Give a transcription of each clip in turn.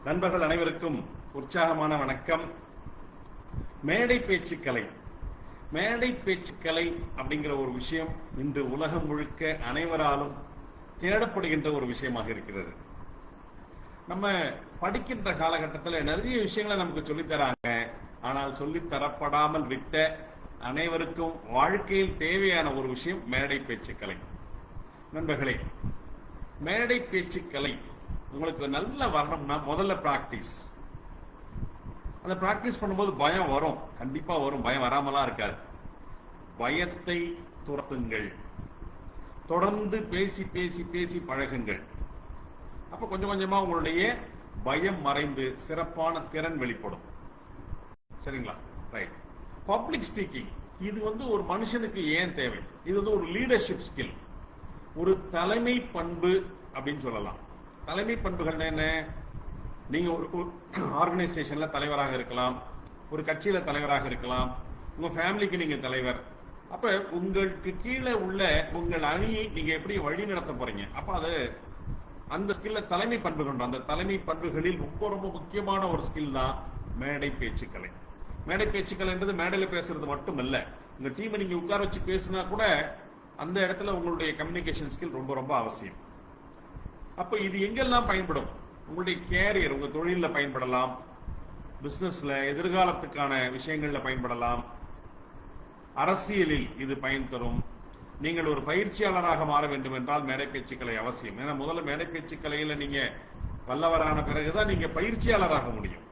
நண்பர்கள் அனைவருக்கும் உற்சாகமான வணக்கம். மேடை பேச்சுக்கலை அப்படிங்கிற ஒரு விஷயம் இன்று உலகம் முழுக்க அனைவராலும் தேடப்படுகின்ற ஒரு விஷயமாக இருக்கிறது. நம்ம படிக்கின்ற காலகட்டத்தில் நிறைய விஷயங்களை நமக்கு சொல்லித்தராங்க. ஆனால் சொல்லித்தரப்படாமல் விட்ட அனைவருக்கும் வாழ்க்கையில் தேவையான ஒரு விஷயம் மேடை பேச்சுக்கலை. நண்பர்களே, மேடை பேச்சுக்கலை உங்களுக்கு நல்லா வரணும்னா முதல்ல பிராக்டிஸ். அந்த பிராக்டிஸ் பண்ணும்போது பயம் வரும், கண்டிப்பா வரும், பயம் வராமலாம் இருக்காது. பயத்தை துரத்துங்கள், தொடர்ந்து பேசி பேசி பேசி பழகுங்கள். அப்ப கொஞ்சம் கொஞ்சமா உங்களுடைய பயம் மறைந்து சிறப்பான திறன் வெளிப்படும். சரிங்களா? ரைட். பப்ளிக் ஸ்பீக்கிங் இது ஒரு மனுஷனுக்கு ஏன் தேவை? இது ஒரு லீடர்ஷிப் ஸ்கில், ஒரு தலைமை பண்பு அப்படின்னு சொல்லலாம். தலைமை பண்புகள் என்ன? நீங்க ஒரு ஆர்கனைசேஷன்ல தலைவராக இருக்கலாம், ஒரு கட்சியில தலைவராக இருக்கலாம், உங்க ஃபேமிலிக்கு நீங்க தலைவர். அப்ப உங்களுக்கு கீழே உள்ள உங்கள் அணியை நீங்க எப்படி வழி நடத்த போறீங்க? அப்ப அது அந்த ஸ்கில்ல தலைமை பண்புகள். அந்த தலைமை பண்புகளில் ரொம்ப ரொம்ப முக்கியமான ஒரு ஸ்கில் தான் மேடை பேச்சுக்கலை. மேடை பேச்சுக்கலைன்றது மேடையில பேசுறது மட்டும் இல்ல. உங்க டீமை நீங்க உட்கார வச்சு பேசினா கூட அந்த இடத்துல உங்களுடைய கம்யூனிகேஷன் ஸ்கில் ரொம்ப ரொம்ப அவசியம். அப்ப இது எங்கெல்லாம் பயன்படும்? உங்களுடைய கேரியர், உங்க தொழில பயன்படலாம், பிசினஸ்ல எதிர்காலத்துக்கான விஷயங்கள்ல பயன்படலாம், அரசியலில் இது பயன் தரும். நீங்கள் ஒரு பயிற்சியாளராக மாற வேண்டும் என்றால் மேடை பேச்சுக்கலை அவசியம். ஏன்னா முதல்ல மேடை பேச்சுக்கலையில நீங்க வல்லவரான பிறகுதான் நீங்க பயிற்சியாளராக முடியும்.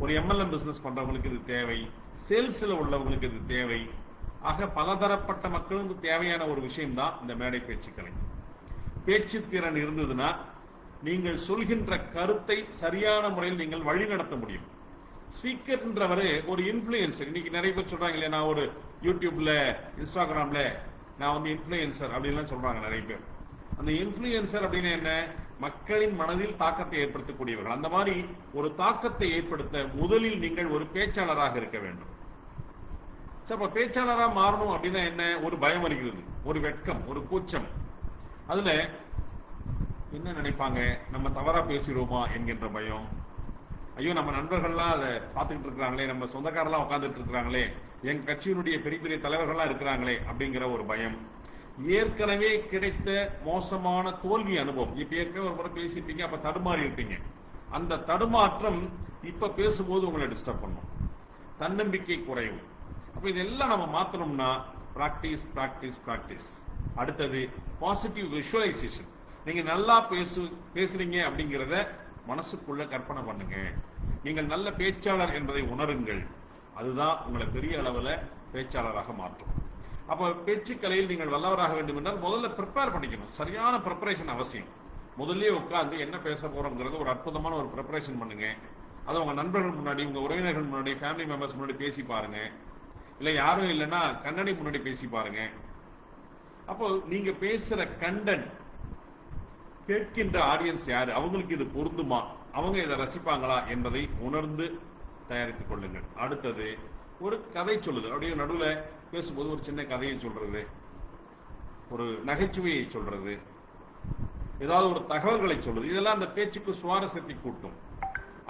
ஒரு MLM பிசினஸ் பண்றவங்களுக்கு இது தேவை, சேல்ஸ்ல உள்ளவங்களுக்கு இது தேவை. ஆக பலதரப்பட்ட மக்களுக்கு தேவையான ஒரு விஷயம் தான் இந்த மேடை பேச்சுக்கலை. பேச்சு திறன் இருந்ததுன்னா நீங்கள் சொல்கின்ற கருத்தை சரியான முறையில் நீங்கள் வழி நடத்த முடியும். ஸ்பீக்கர்ன்றவர் ஒரு இன்ஃபுளுசர். இன்னைக்கு நிறைய பேர் சொல்றாங்க இல்லையா, நான் ஒரு யூடியூப்ல இன்ஸ்டாகிராம்ல நான் இன்ஃபுளுசர் அப்படின்லாம் சொல்றாங்க நிறைய பேர். அந்த இன்ஃபுளுசர் அப்படின்னு என்ன? மக்களின் மனதில் தாக்கத்தை ஏற்படுத்தக்கூடியவர்கள். அந்த மாதிரி ஒரு தாக்கத்தை ஏற்படுத்த முதலில் நீங்கள் ஒரு பேச்சாளராக இருக்க வேண்டும். அப்ப பேச்சாளராக மாறணும் அப்படின்னா என்ன? ஒரு பயம் வருகிறது, ஒரு வெட்கம், ஒரு கூச்சம். அதுல என்ன நினைப்பாங்க, நம்ம தவறா பேசிடுவோமா என்கின்ற பயம். ஐயோ, நம்ம நண்பர்கள்லாம் அதை பார்த்துக்கிட்டு இருக்கிறாங்களே, நம்ம சொந்தக்காரெல்லாம் உட்காந்துட்டு இருக்கிறாங்களே, எங்க கட்சியினுடைய பெரிய பெரிய தலைவர்கள்லாம் இருக்கிறாங்களே அப்படிங்கிற ஒரு பயம். ஏற்கனவே கிடைத்த மோசமான தோல்வி அனுபவம். இப்ப ஏற்கனவே ஒரு முறை பேசிப்பீங்க, அப்ப தடுமாறி இருப்பீங்க. அந்த தடுமாற்றம் இப்ப பேசும்போது உங்களை டிஸ்டர்ப் பண்ணும். தன்னம்பிக்கை குறைவு. அப்ப இதெல்லாம் நம்ம மாத்தணும்னா பிராக்டிஸ் பிராக்டிஸ் பிராக்டிஸ். அடுத்தது பாசிட்டிவ் விஷுவலைசேஷன். நீங்க நல்லா பேசுறீங்க அப்படிங்கிறத மனசுக்குள்ள கற்பனை பண்ணுங்க. நீங்கள் நல்ல பேச்சாளர் என்பதை உணருங்கள். அதுதான் உங்களை பெரிய அளவுல பேச்சாளராக மாற்றும். அப்ப பேச்சுக்கலையில் நீங்கள் வல்லவராக வேண்டும் என்றால் முதல்ல ப்ரிப்பேர் பண்ணிக்கணும். சரியான ப்ரிப்பரேஷன் அவசியம். முதல்ல உட்கார்ந்து என்ன பேச போறோம்ங்கிறது ஒரு அற்புதமான ஒரு ப்ரிப்பரேஷன் பண்ணுங்க. அதை உங்க நண்பர்கள் முன்னாடி, உங்க உறவினர்கள் முன்னாடி, ஃபேமிலி மெம்பர்ஸ் முன்னாடி பேசி பாருங்க. இல்ல யாரும் இல்லைன்னா கண்ணாடி முன்னாடி பேசி பாருங்க. அப்போ நீங்க பேசுற கண்டென்ட் கேட்கின்ற ஆடியன்ஸ் யாரு, அவங்களுக்கு இது பொருந்துமா, அவங்க இதை ரசிப்பாங்களா என்பதை உணர்ந்து தயாரித்துக் கொள்ளுங்கள். அடுத்தது ஒரு கதை சொல்லுது. அப்படியே நடுவில் பேசும்போது ஒரு சின்ன கதையை சொல்றது, ஒரு நகைச்சுவையை சொல்றது, ஏதாவது ஒரு தகவல்களை சொல்றது. இதெல்லாம் அந்த பேச்சுக்கு சுவாரஸ்யத்தை கூட்டும்.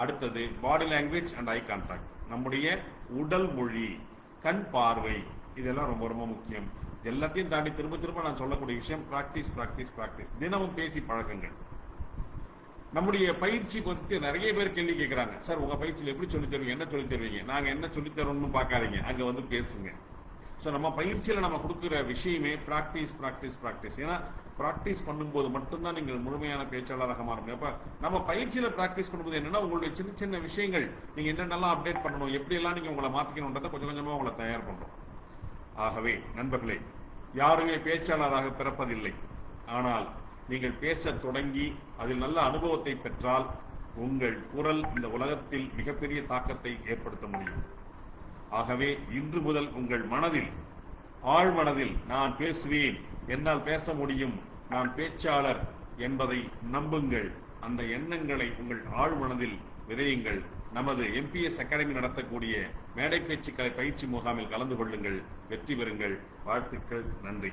அடுத்தது body language and eye contact. நம்முடைய உடல் மொழி, கண் பார்வை, இதெல்லாம் ரொம்ப ரொம்ப முக்கியம். எல்லாத்தையும் தாண்டி திரும்ப திரும்ப நான் சொல்லக்கூடிய விஷயம் பிராக்டிஸ் பிராக்டிஸ் பிராக்டிஸ். தினமும் பேசி பழகுங்கள். நம்முடைய பயிற்சி பற்றி நிறைய பேர் கேள்வி கேட்கிறாங்க. சார், உங்க பயிற்சியில் எப்படி சொல்லி தருவீங்க, என்ன சொல்லி தருவீங்க? நாங்க என்ன சொல்லி தரோம்னு பார்க்காதீங்க, அங்க பேசுங்க. ஸோ நம்ம பயிற்சியில நம்ம கொடுக்குற விஷயமே பிராக்டிஸ் பிராக்டிஸ் பிராக்டிஸ். ஏன்னா பிராக்டிஸ் பண்ணும்போது மட்டும்தான் நீங்கள் முழுமையான பேச்சாளராக மாற முடியும். அப்ப நம்ம பயிற்சியில பிராக்டிஸ் பண்ணும்போது என்னன்னா, உங்களுடைய சின்ன சின்ன விஷயங்கள் நீங்க என்னென்னலாம் அப்டேட் பண்ணணும், எப்படி எல்லாம் நீங்க உங்களை மாத்திக்கணும்ன்றதை கொஞ்சம் கொஞ்சமா உங்களை தயார் பண்றோம். ஆகவே நண்பர்களே, யாருமே பேச்சாளராக பிறப்பதில்லை. ஆனால் நீங்கள் பேச தொடங்கி அதில் நல்ல அனுபவத்தை பெற்றால் உங்கள் குரல் இந்த உலகத்தில் மிகப்பெரிய தாக்கத்தை ஏற்படுத்த முடியும். ஆகவே இன்று முதல் உங்கள் மனதில், ஆழ்மனதில், நான் பேசுவேன், என்னால் பேச முடியும், நான் பேச்சாளர் என்பதை நம்புங்கள். அந்த எண்ணங்களை உங்கள் ஆழ்மனதில் விதையுங்கள். நமது MPS அகாடமி நடத்தக்கூடிய மேடை பேச்சுக்கலை பயிற்சி முகாமில் கலந்து கொள்ளுங்கள். வெற்றி பெறுங்கள். வாழ்த்துக்கள். நன்றி.